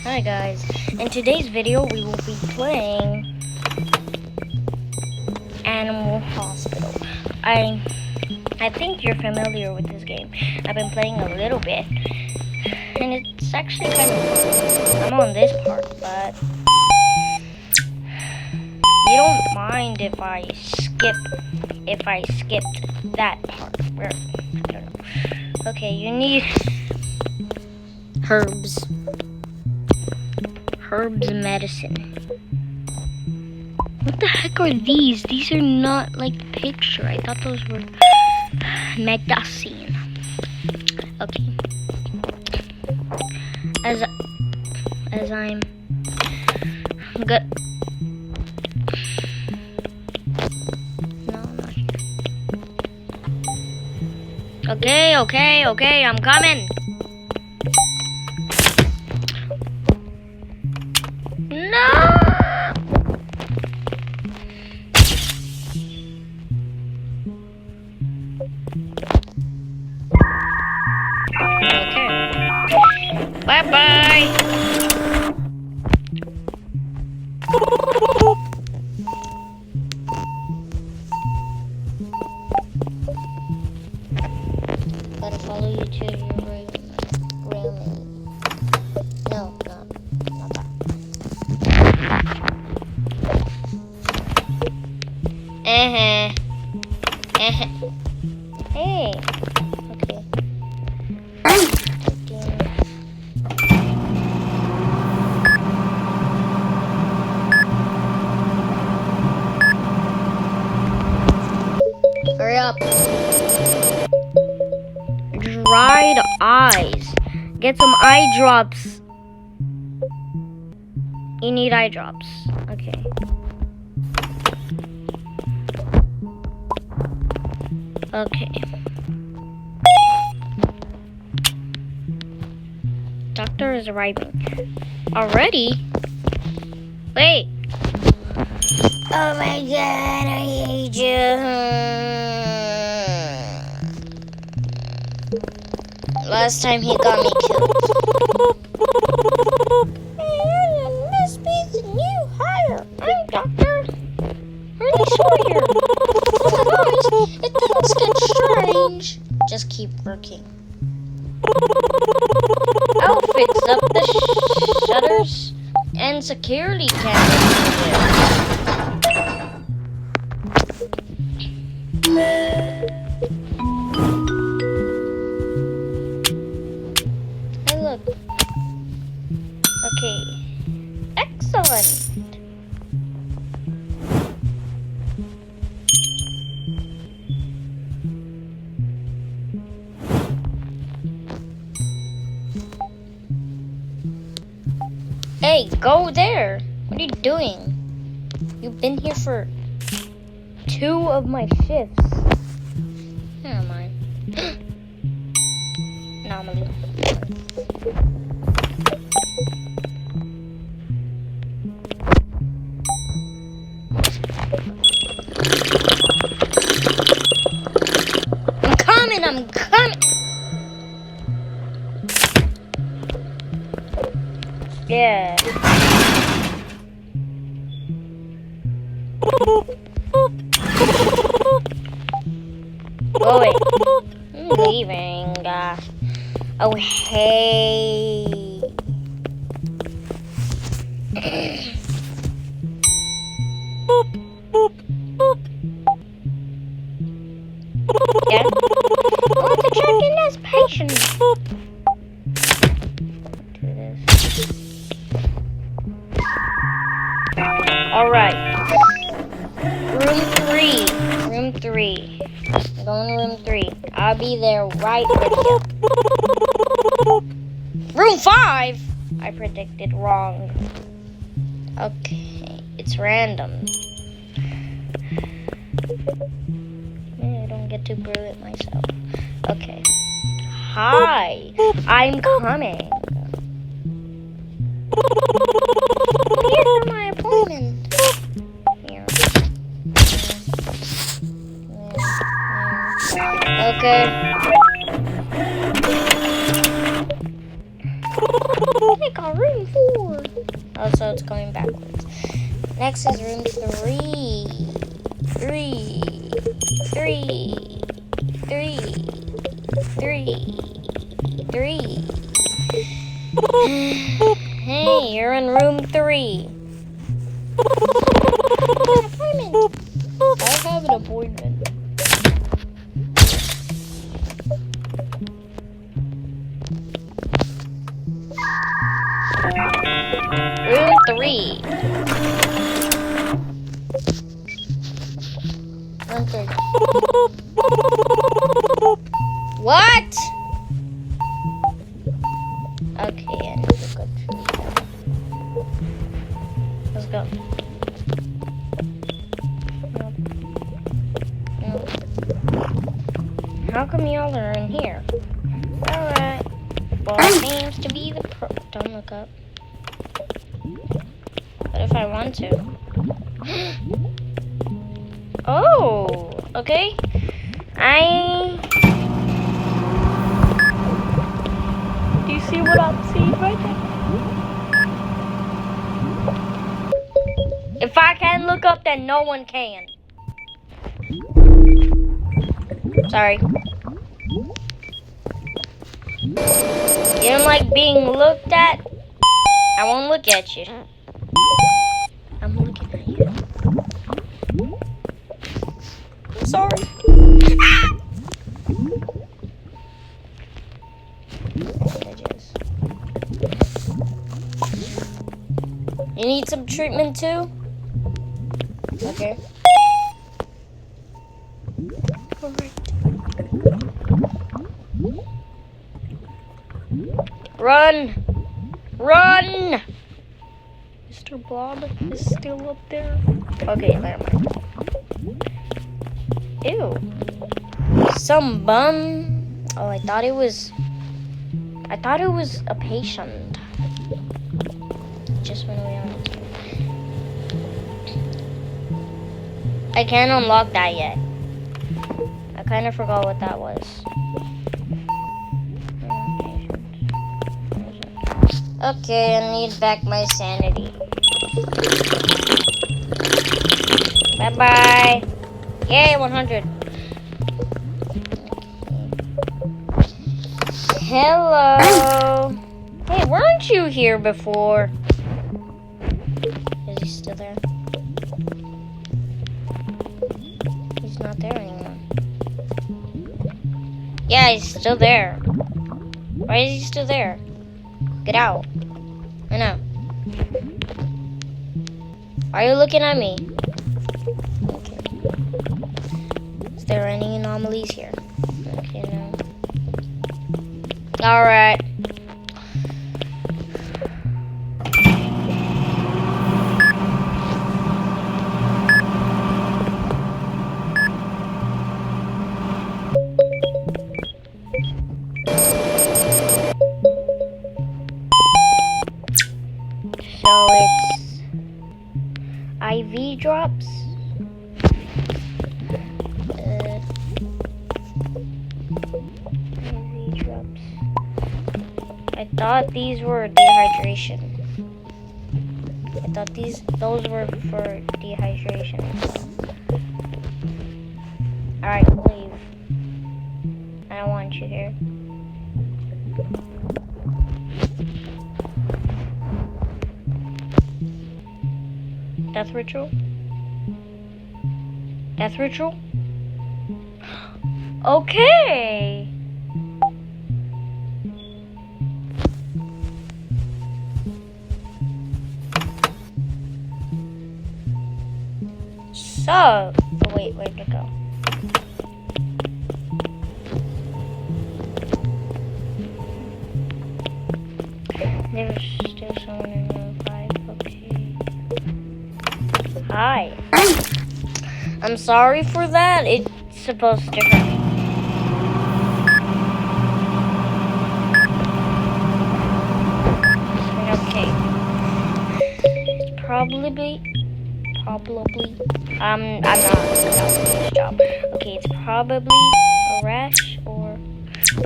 Hi guys, in today's video we will be playing Animal Hospital. I think you're familiar with this game. I've been playing a little bit and it's actually kind of fun. I'm on this part, but you don't mind if I skipped that part where I don't know. Okay, you need herbs medicine. What the heck are these? These are not like the picture. I thought those were medicine. Okay. As I'm good. No, not here. Okay, I'm coming. No! Okay. Bye-bye! Gotta follow you to your room. No, not that. Hey. Okay. Hurry up. Dried eyes. Get some eye drops. You need eye drops. Okay. Okay. Doctor is arriving. Already? Wait. Oh my god, I hate you. Last time he got me killed. Hey, must be the new hire. I'm Dr. Ernie Sawyer. Otherwise, if things get strange, just keep working. I'll fix up the shutters and security cameras. Hey, look. Okay. Excellent. Hey, go there. What are you doing? You've been here for 2 of my shifts. Never mind. Anomaly. I'm coming. Yeah. Oh wait. I'm leaving. Oh hey. Yeah. I want to check in as patient. Do this. Alright. Room 3. I'm going to room 3. I'll be there right with you. Room 5? I predicted wrong. Okay. It's random. I don't get to brew it myself. Okay. Hi. I'm coming. I'm here for my appointment. Here. Okay. I got room 4. Oh, so it's going backwards. Next is room 3. 3. 3. 3. 3. 3. Hey, you're in room 3. I have an appointment. Room 3. Room 3. What? Okay, I need to go through that. Let's go. Nope. How come y'all are in here? Alright. Well, it seems to be the Don't look up. What if I want to? Oh, okay. Do you see what I'm seeing right there? If I can't look up, then no one can. Sorry. You don't like being looked at? I won't look at you. I'm looking at you. I'm sorry. You need some treatment too? Okay. Alright. Run! Run! Mr. Blob is still up there. Okay, never mind. Ew. Some bum. Oh, I thought it was a patient. Just went away on it. I can't unlock that yet. I kind of forgot what that was. Okay, I need back my sanity. Bye-bye. Yay, 100. Hello. Hey, weren't you here before? Is he still there? He's not there anymore. Yeah, he's still there. Why is he still there? Get out. I know. Are you looking at me? Okay. Is there any anomalies here? Okay, no. Alright. So it's IV drops. IV drops. I thought these were dehydration. I thought those were for dehydration. Alright, leave. I don't want you here. Death ritual? Death ritual? Okay! So, oh wait, where'd it go? There's still someone in room 5, okay. Hi. I'm sorry for that. It's supposed to hurt. Okay. It's probably. I'm not this job. Okay, it's probably a rash or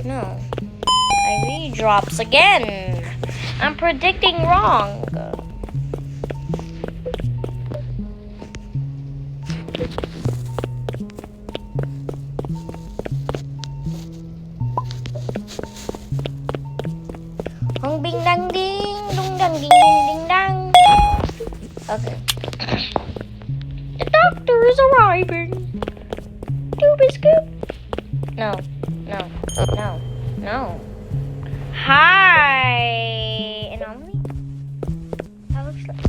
no. IV drops again. I'm predicting wrong. Hong bing dang ding, dong dang ding ding ding dang. Okay. The doctor is arriving. Doobie scoop. No, no, no, no. Hi, anomaly. That looks like.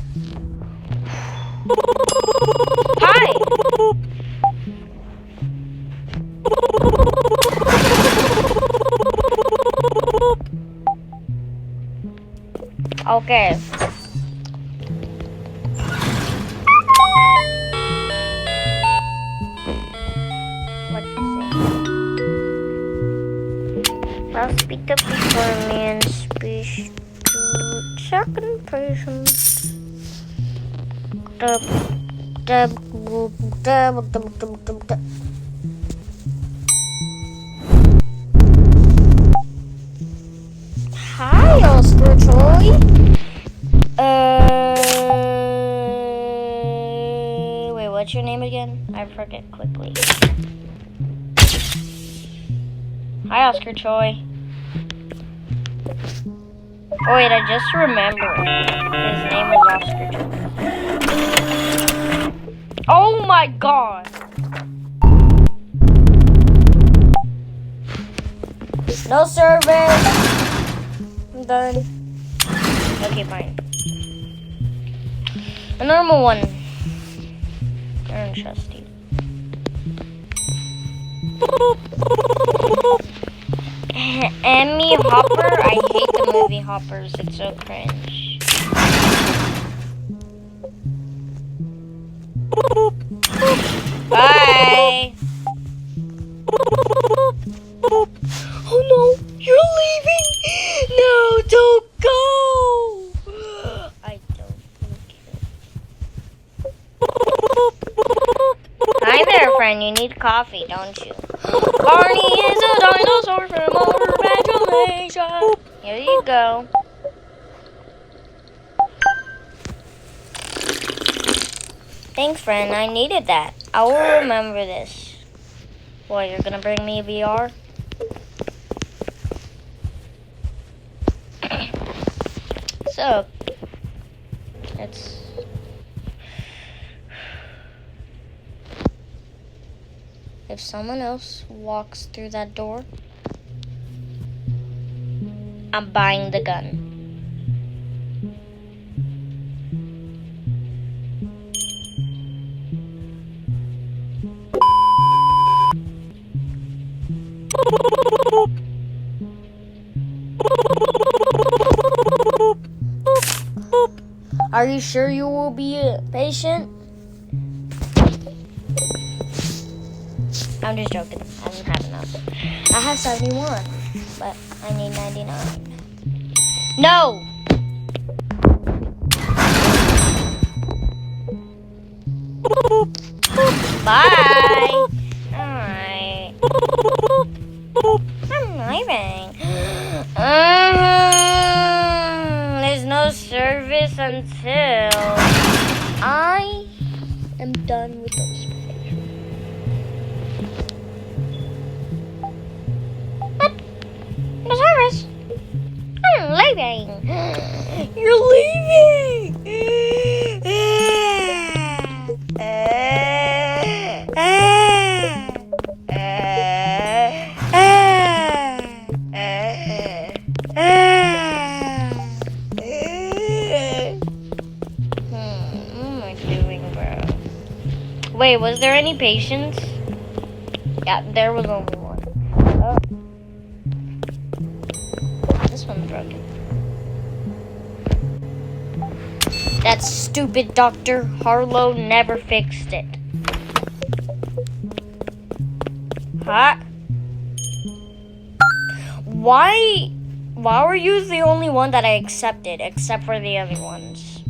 Hi. Okay. What you say? I'll speak up before me and speech to second person. Hi, Oscar Troy. Wait, what's your name again? I forget quickly. Hi, Oscar Troy. Oh wait, I just remembered. His name is Oscar Troy. Oh my god! No service! I'm done. Okay, fine. A normal one. I don't trust you. Emmy Hopper? I hate the movie Hoppers. It's so cringe. Bye! Oh no! You're leaving! No, don't go! I don't care. Hi there, friend. You need coffee, don't you? Barney is a dinosaur from our imagination. Here you go. Thanks, friend. I needed that. I will remember this. What, you're gonna bring me a VR? So, it's... If someone else walks through that door, I'm buying the gun. Are you sure you will be patient? I'm just joking. I don't have enough. I have 71, but I need 99. No! Bye! Alright. I'm leaving. There's no service until I am done with those pictures. What? No service? I'm leaving. You're leaving! Wait, was there any patients? Yeah, there was only one. Oh. This one's broken. That stupid Dr. Harlow never fixed it. Huh? Why were you the only one that I accepted, except for the other ones?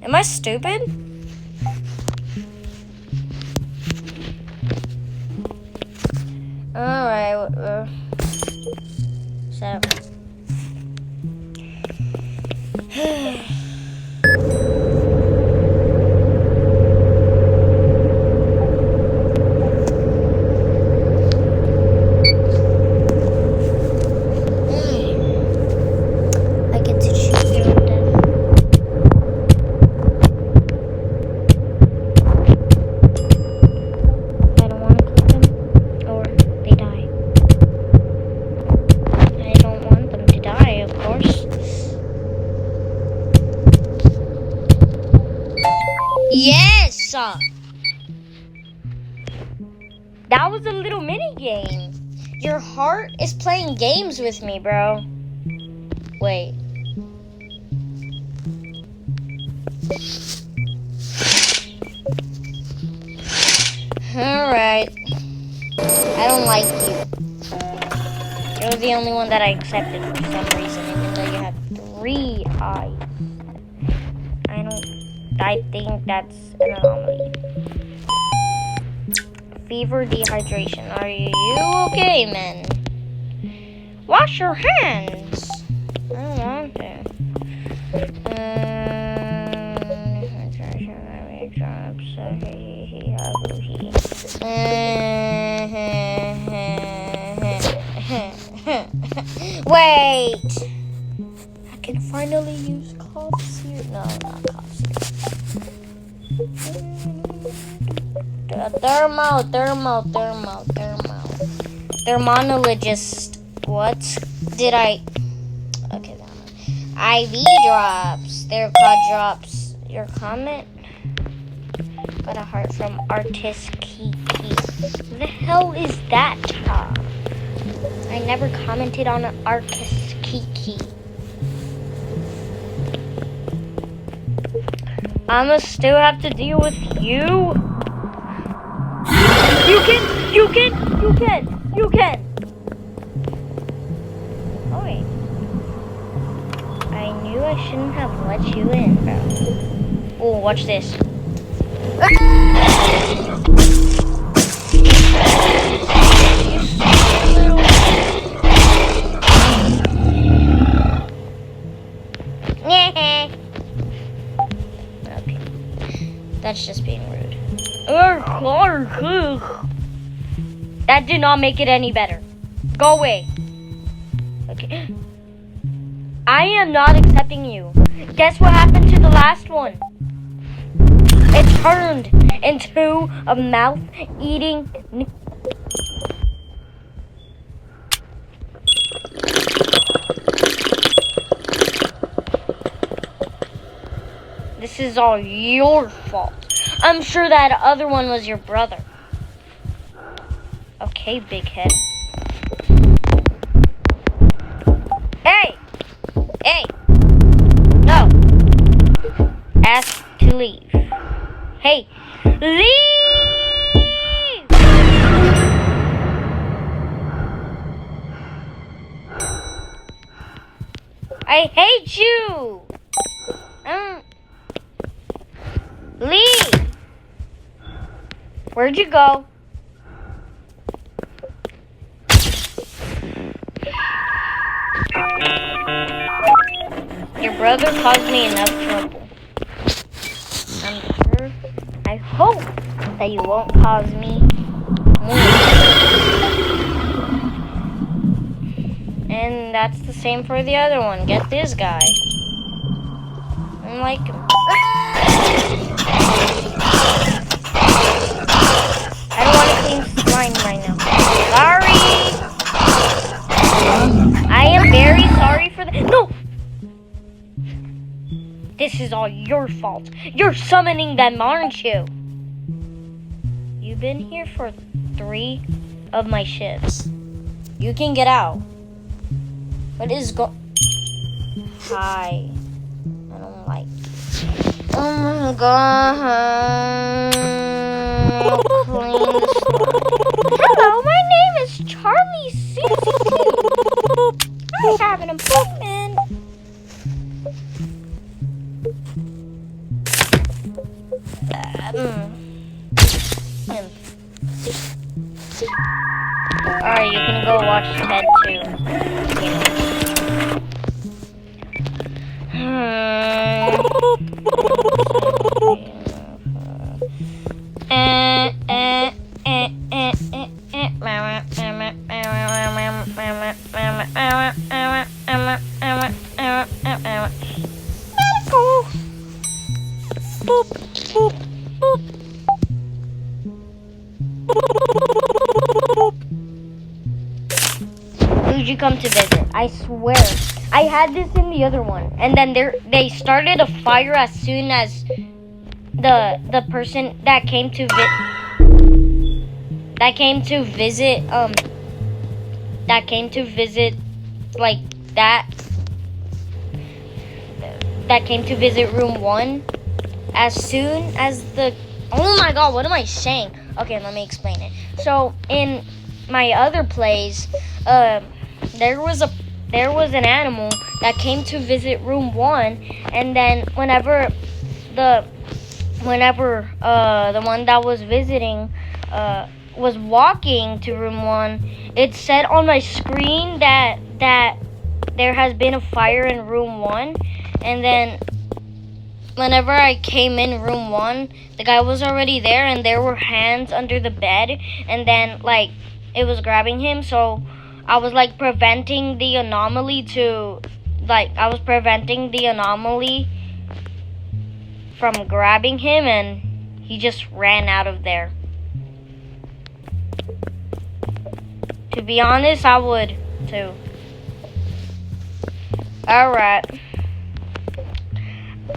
Am I stupid? Alright, so I get to choose their own death. I don't want to click them, or they die. I don't want them to die, of course. Yes! That was a little mini game. Your heart is playing games with me, bro. Wait. Alright. I don't like you. You're the only one that I accepted for some reason, even though you have 3 eyes. I think that's an anomaly. Fever, dehydration. Are you okay, man? Wash your hands. I don't want to. Wait! I can finally use cops here. No, not cops here. Thermonologist. What did I? Okay, that one. IV drops. There, called drops. Your comment? Got a heart from Artist Kiki. Who the hell is that? I never commented on an Artist Kiki. I'ma still have to deal with you. You can. Oh wait. I knew I shouldn't have let you in, bro. Oh, watch this. Okay. That's just being rude. That did not make it any better. Go away. Okay. I am not accepting you. Guess what happened to the last one? It turned into a mouth-eating... This is all your fault. I'm sure that other one was your brother. Okay, big head. Hey! Hey! No! Ask to leave. Hey! Leave! I hate you! Leave! Where'd you go? Your brother caused me enough trouble. I'm sure, I hope that you won't cause me more. And that's the same for the other one. Get this guy. I don't like him. I don't want to clean slime right now. Sorry! I am very sorry for that. No! This is all your fault. You're summoning them, aren't you? You've been here for 3 of my shifts. You can get out. What is Hi. I don't like you. Oh my god. Hello, my name is Charlie Susie. I have an appointment. Alright, you can go watch Ted too. Medical. Boop, boop, boop. Who'd you come to visit? I swear. I had this in the other one. And then they started a fire as soon as the person that came to visit like that came to visit room 1 as soon as the oh my god, what am I saying? Okay, let me explain it. So in my other place, there was an animal that came to visit room 1, and then whenever the one that was visiting was walking to room 1, it said on my screen that there has been a fire in room 1, and then whenever I came in room 1, the guy was already there, and there were hands under the bed, and then like it was grabbing him, so I was like preventing the anomaly from grabbing him, and he just ran out of there. To be honest, I would too. Alright.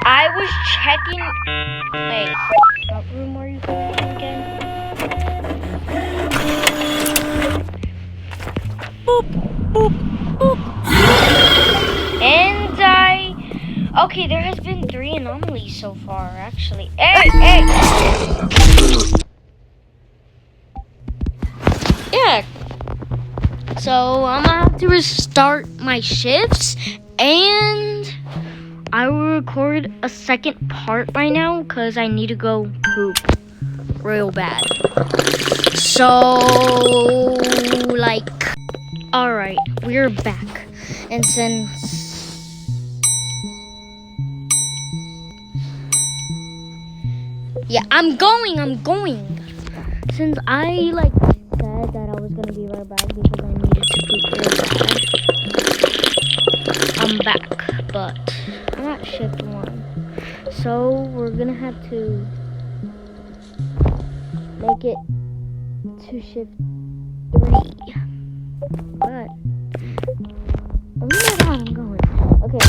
I was checking. Wait, what room are you going to again? Boop, boop, boop. And okay, there has been 3 anomalies so far, actually. Hey! Yeah. So I'm gonna have to restart my shifts, and I will record a second part right now because I need to go poop real bad. So, like, alright, we're back. And since I'm going. Since I like said that I was gonna be right back because I needed to poop real bad, I'm back, but I'm at shift 1, so we're gonna have to make it to shift 3. But oh my god, I'm going. Okay,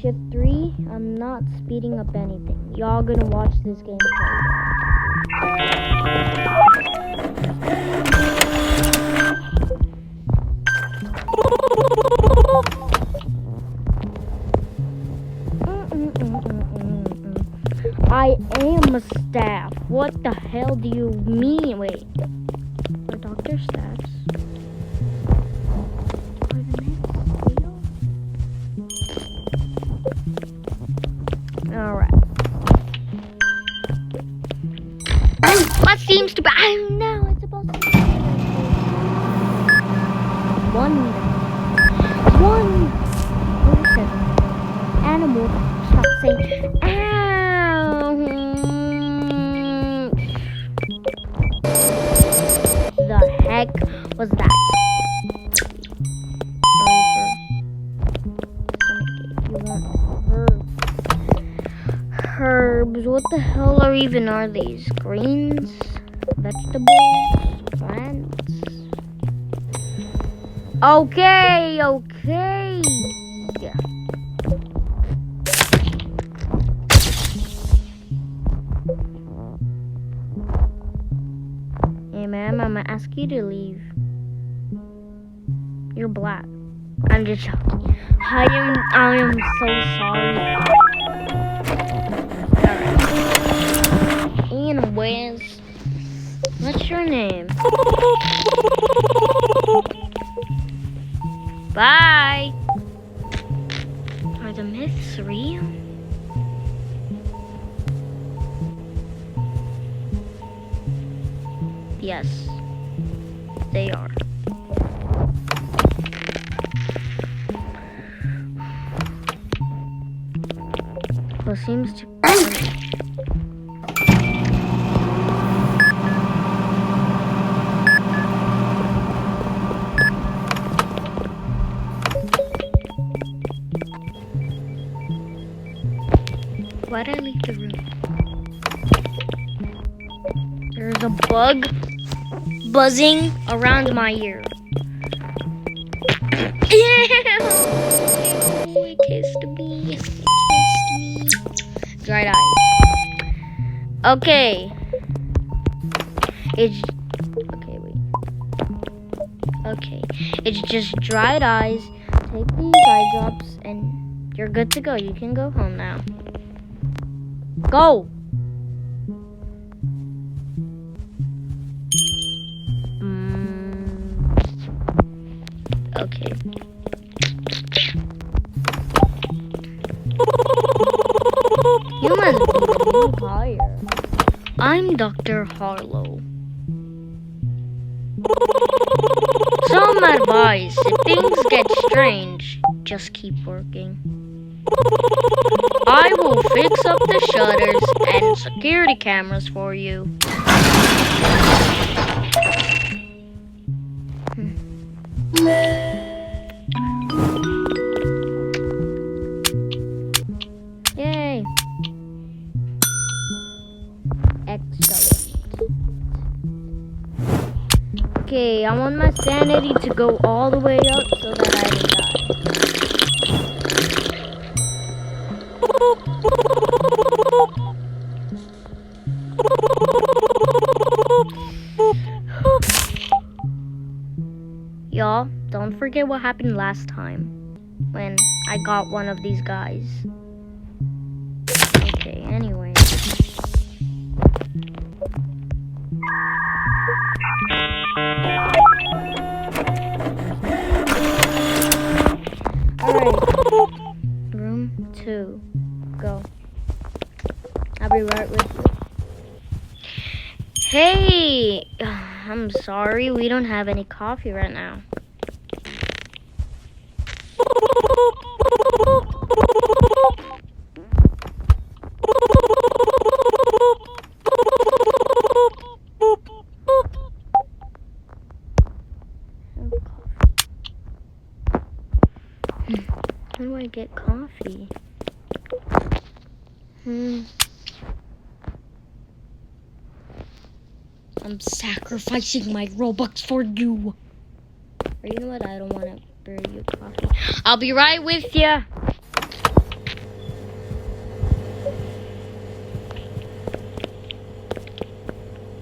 shift 3. I'm not speeding up anything. Y'all gonna watch this game play. I am a staff. What the hell do you mean? Wait. Are doctor staffs? Are the men real? Alright. What seems to be... I know it's supposed to be... One person. Animal. Stop saying... Ow. The heck was that? You want herbs. What the hell are these? Greens? Vegetables? Plants? Okay. Yeah. Hey ma'am, I'm gonna ask you to leave. You're black. I'm just joking. I am so sorry. Alright. Anyways, what's your name? Bye. Are the myths real? Yes, they are. What seems to Why'd I leave the room? There's a bug buzzing around my ear. Ew! It kissed me. It kissed me. Dried eyes. Okay. Okay, it's just dried eyes. Take these eye drops and you're good to go. You can go home now. Go! Okay. You must be really tired. I'm Dr. Harlow. Some advice, if things get strange, just keep working. I will fix up the shutters and security cameras for you. Yay. Excellent. Okay, I want my sanity to go all the way up so that I don't die. Y'all, don't forget what happened last time when I got one of these guys. Okay, anyway. Alright. Room 2. Go. I'll be right with you. Hey! I'm sorry, we don't have any coffee right now. How do I get coffee? I'm sacrificing my Robux for you. Or you know what? I don't want to brew you coffee. I'll be right with you.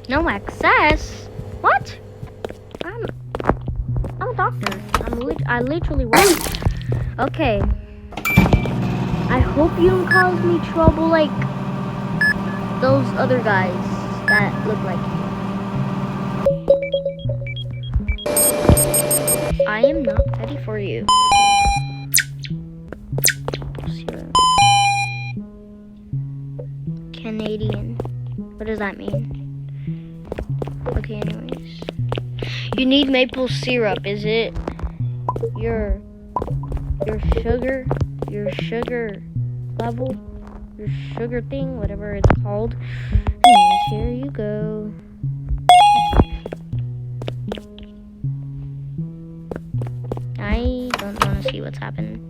No access? What? I'm a doctor. I literally work. Okay. I hope you don't cause me trouble like those other guys that look like you. I am not ready for you. Canadian. What does that mean? Okay, anyways. You need maple syrup, is it? Your sugar level? Your sugar thing, whatever it's called. Anyways, here you go. I don't want to see what's happening.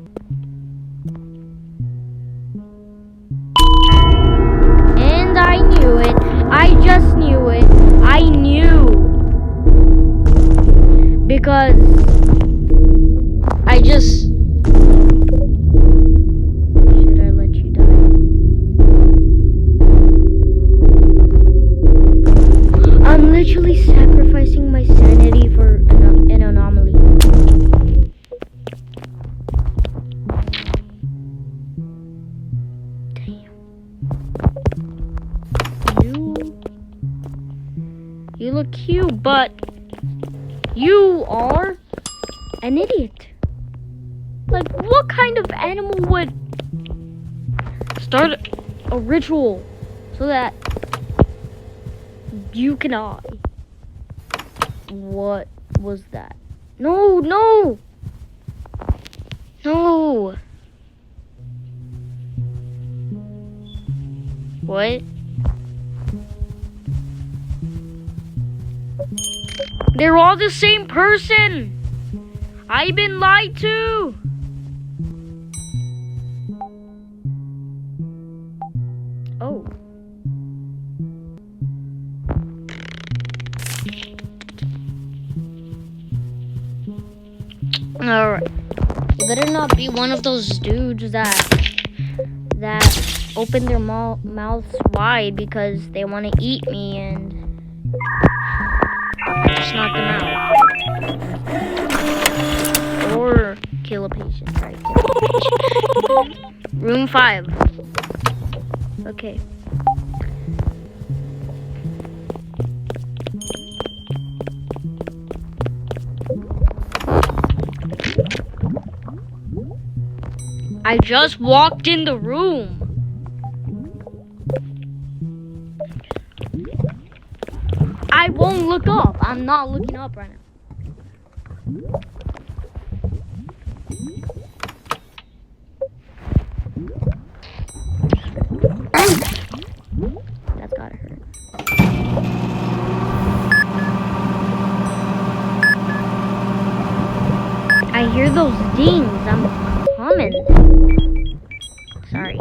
And I knew it. I just knew it. I knew. Because I just... Should I let you die? I'm literally sacrificing my sanity for an anomaly. You look cute, but you are an idiot. Like, what kind of animal would start a ritual so that you can die? What was that? No, no! No! What? They're all the same person. I've been lied to. be one of those dudes that open their mouths wide because they want to eat me, and I just knock them out. Or kill a patient, right? Kill a patient. Room 5. Okay. I just walked in the room. I won't look up. I'm not looking up right now. That's gotta hurt. I hear those dings. I'm coming. Sorry.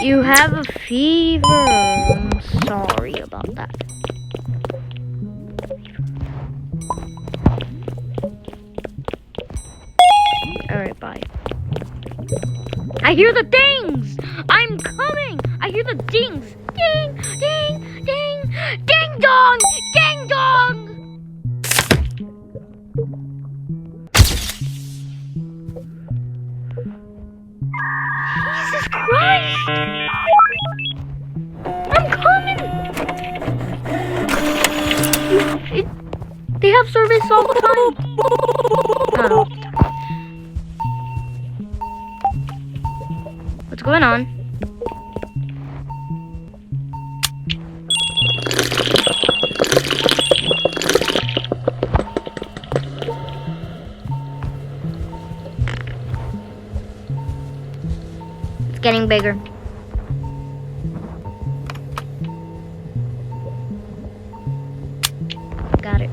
You have a fever. I'm sorry about that. Alright, bye. I hear the dings! I'm coming! I hear the dings! Ding! Ding! Ding! Ding dong! Ding dong! Jesus Christ! I'm coming! They have service all the time. Oh. What's going on? It's getting bigger. Got it.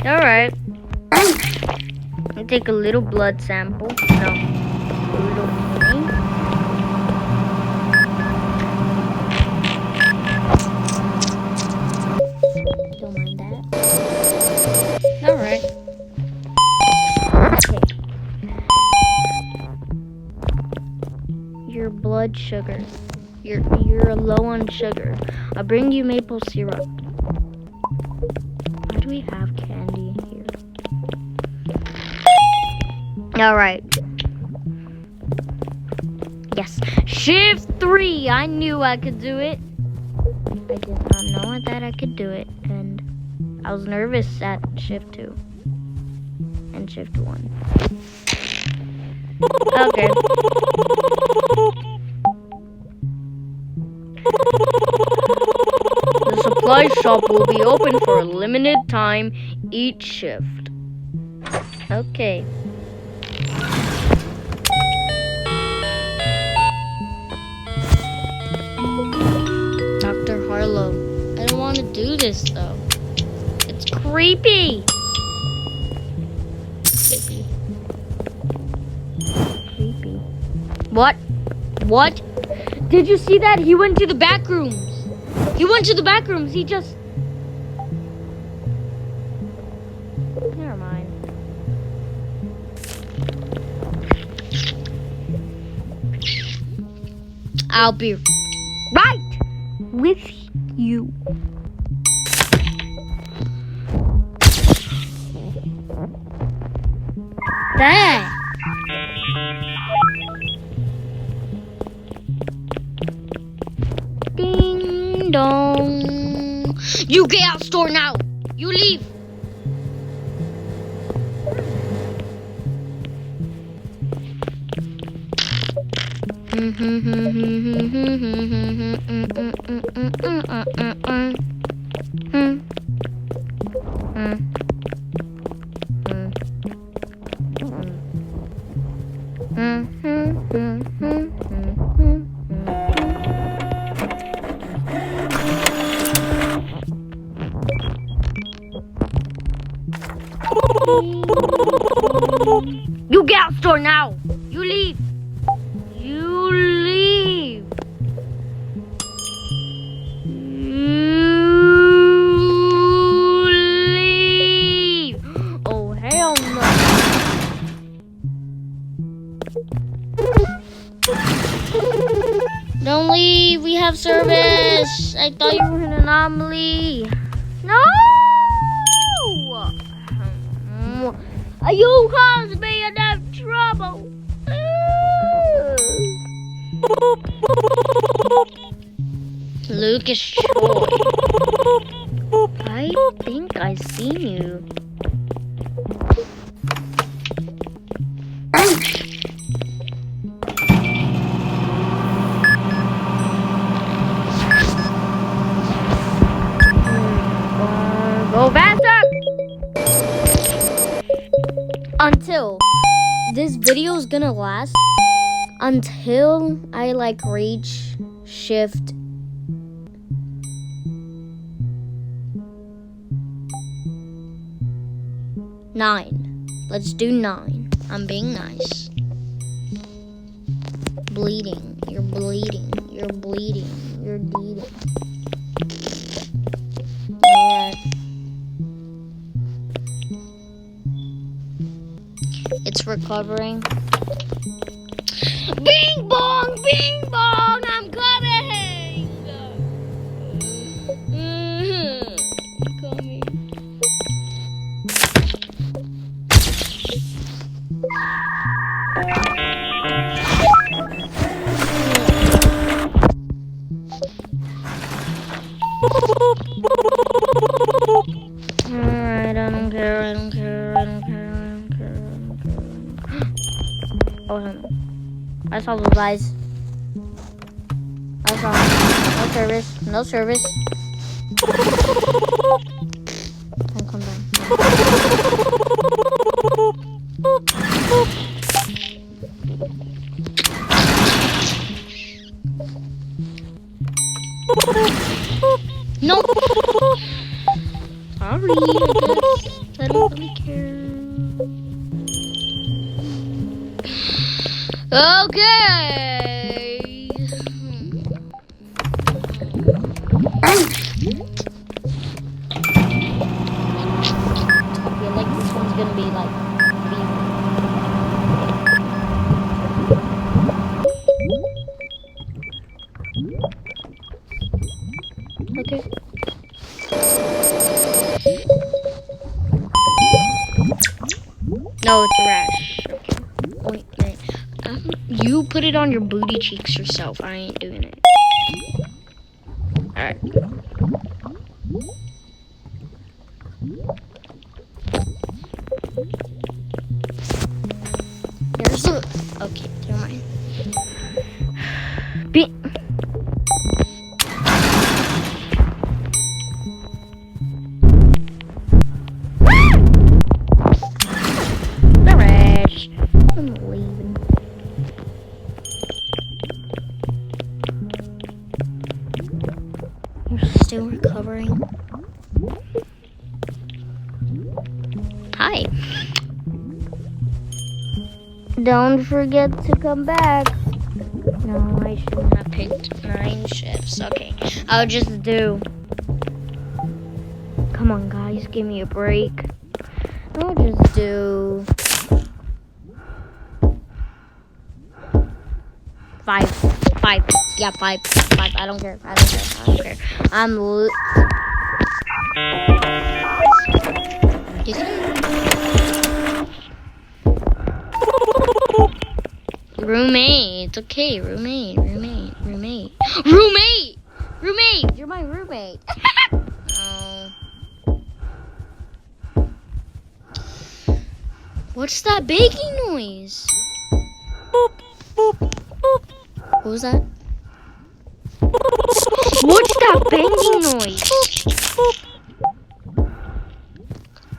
Alright. I'll take a little blood sample. No. A little thing. Don't mind that. Alright. Okay. Your blood sugar. You're low on sugar. I'll bring you maple syrup. Why do we have candy here? Alright. Yes. Shift 3. I knew I could do it. I did not know that I could do it. And I was nervous at shift 2. And shift 1. Okay. The supply shop will be open for a limited time each shift. Okay. Dr. Harlow, I don't want to do this though. It's creepy. Creepy. What? What? Did you see that? He went to the back rooms. He went to the back rooms. He just... Never mind. I'll be right with you. There. Ding dong. You get out store now. You leave. You get out store now. You leave. You leave. You service. I thought you were an anomaly. No! You caused me enough trouble. Lucas Troy. I think I've seen you. Go faster! Until this video is gonna last until I like reach shift 9. Let's do 9. I'm being nice. Bleeding. You're bleeding. You're bleeding. You're bleeding. Alright. It's recovering. Bing bong! Bing bong! I'm coming! Coming. Alright, I don't care, I don't care, I don't care, I don't care, I don't care. Oh, I saw those eyes. I saw them. No service, no service. Don't come down. No! Sorry, I guess. I don't really care. Okay! I feel like this one's gonna be like... Okay. No, it's a rash. Okay. Wait, wait. You put it on your booty cheeks yourself. I ain't doing it. Alright. Here's some... Okay, never mind. I'm leaving. You're still recovering. Hi. Don't forget to come back. No, I shouldn't have picked 9 shifts. Okay, I'll just do... Come on, guys, give me a break. I'll just do... 5. Yeah, 5. I don't care. I don't care. Roommate. It's okay. Roommate. You're my roommate. What's that baking noise? What was that? What's that banging noise?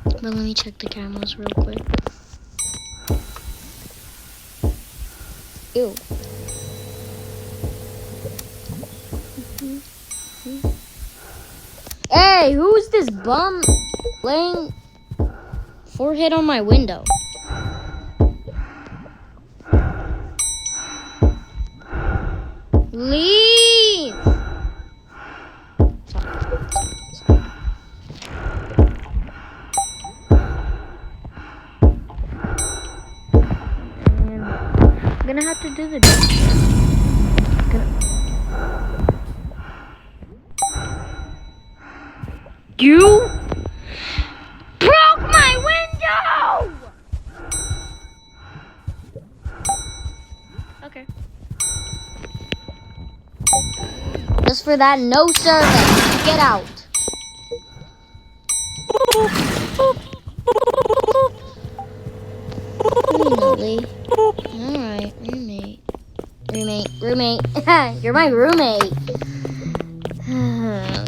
But let me check the cameras real quick. Ew. Hey, who's this bum laying forehead on my window? Leave! Sorry. I'm gonna have to do the You broke my window! Okay. Just for that, no service. Get out. Really? Alright, roommate. Roommate. You're my roommate.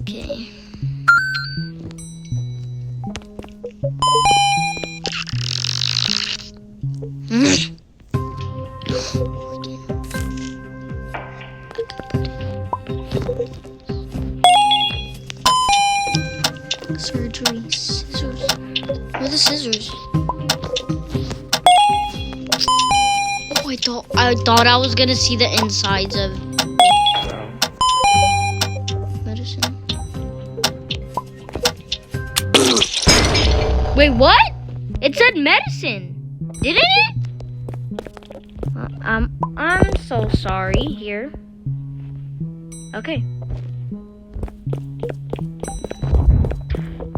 Okay. Surgery. Scissors. Where are the scissors? Oh, I thought I was gonna see the insides of medicine. Wait, what? It said medicine, didn't it? I'm so sorry. Here. Okay.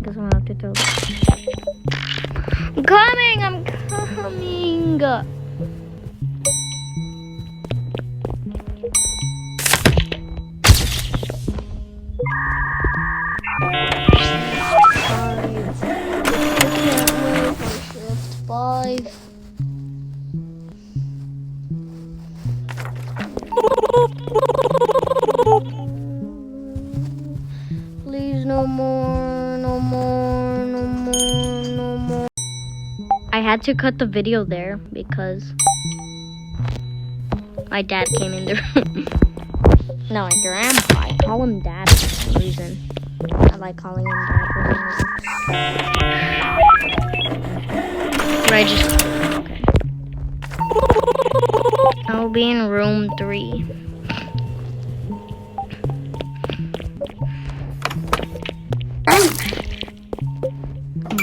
Guess I'm gonna have to throw this. I'm coming. Five. Please, no more. I had to cut the video there because my dad came in the room. No, my grandpa. I call him dad for some reason. I like calling him dad for some reason. But I just... Okay. I'll be in room 3.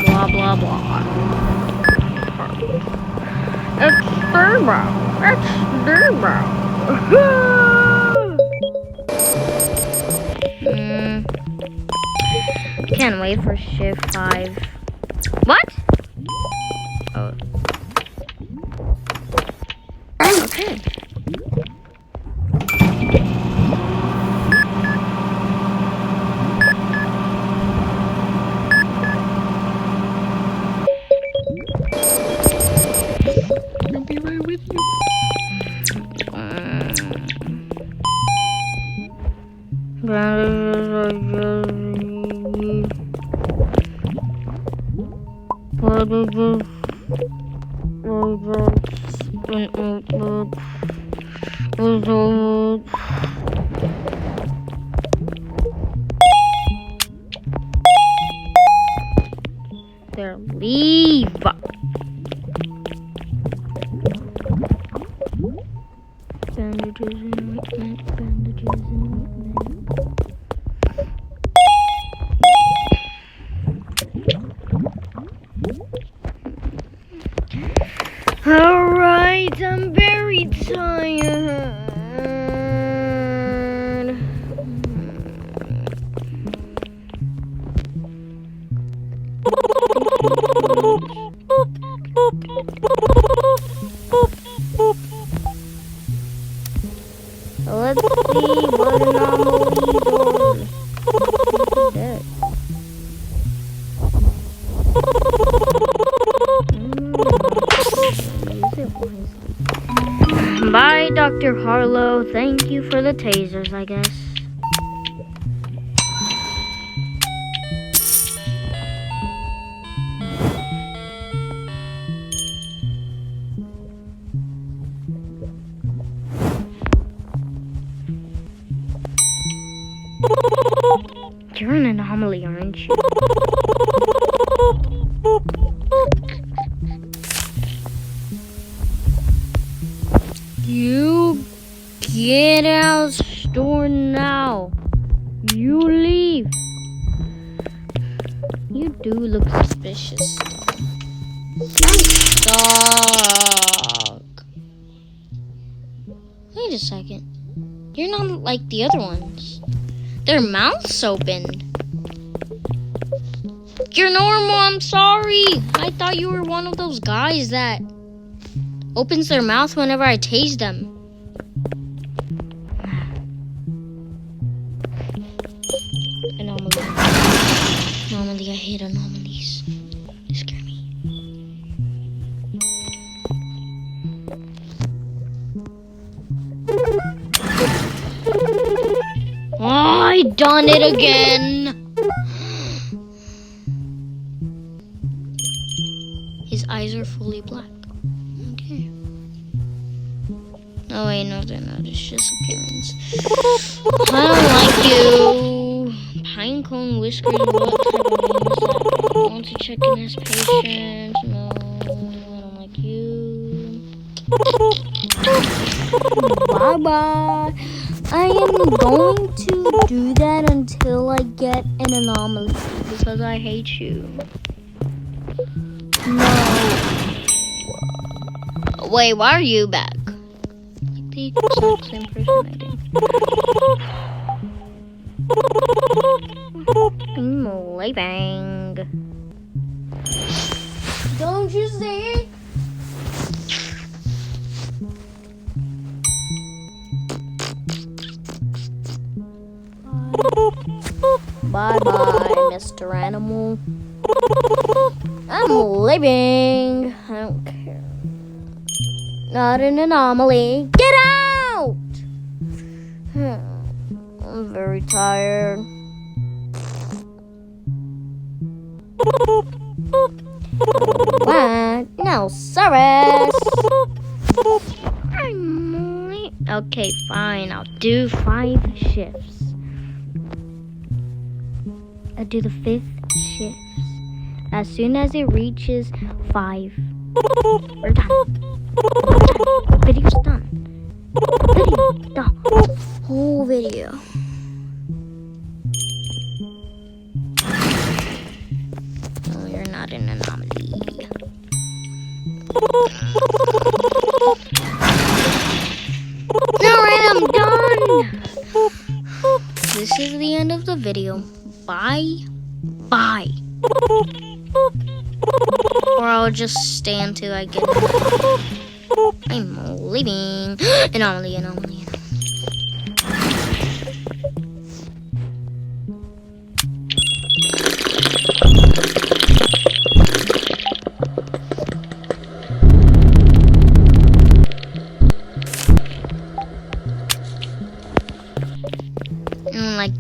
Blah, blah, blah. It's Durbo. Can't wait for shift 5. What? Oh. Okay. I'll be right with you. There, leave. Bandages and ointment, bandages and ointment. Alright, I'm very tired. Let's see what anomalies are. Dead. Bye, Dr. Harlow. Thank you for the tasers, I guess. You're an anomaly, aren't you? You get out of the store now. You leave. You do look suspicious. Dog. Wait a second. You're not like the other ones. Their mouths opened. You're normal, I'm sorry. I thought you were one of those guys that opens their mouth whenever I tase them. Anomaly. Normally, I hate anomalies. They scare me. Oh, I done it again. His eyes are fully black. Okay. Oh wait, no, they're not. It's just appearance. I don't like you. Pinecone whiskers. What type of name is that? I want to check in his patient. No, I don't like you. Bye bye. I am going to do that until I get an anomaly because I hate you. No. Wait, why are you back? Like the exact same person I did. I'm leaving. Don't you see? Bye-bye, Mr. Animal. I'm leaving. I don't care. Not an anomaly. Get out! I'm very tired. What? No service. Okay, fine. I'll do 5 shifts. I'll do the 5th shift. As soon as it reaches 5, we're done. Video's done. Video, the whole video. Oh, you're not an anomaly. Alright, I'm done. This is the end of the video. Bye. Bye. Or I'll just stay until I get it. I'm leaving. Anomaly. I'm like,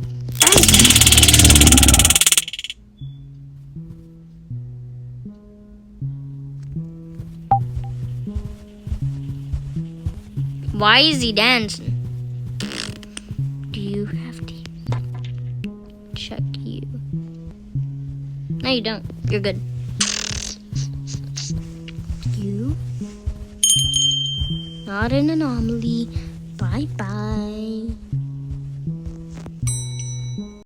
why is he dancing? Do you have to check you? No, you don't. You're good. You? Not an anomaly. Bye-bye.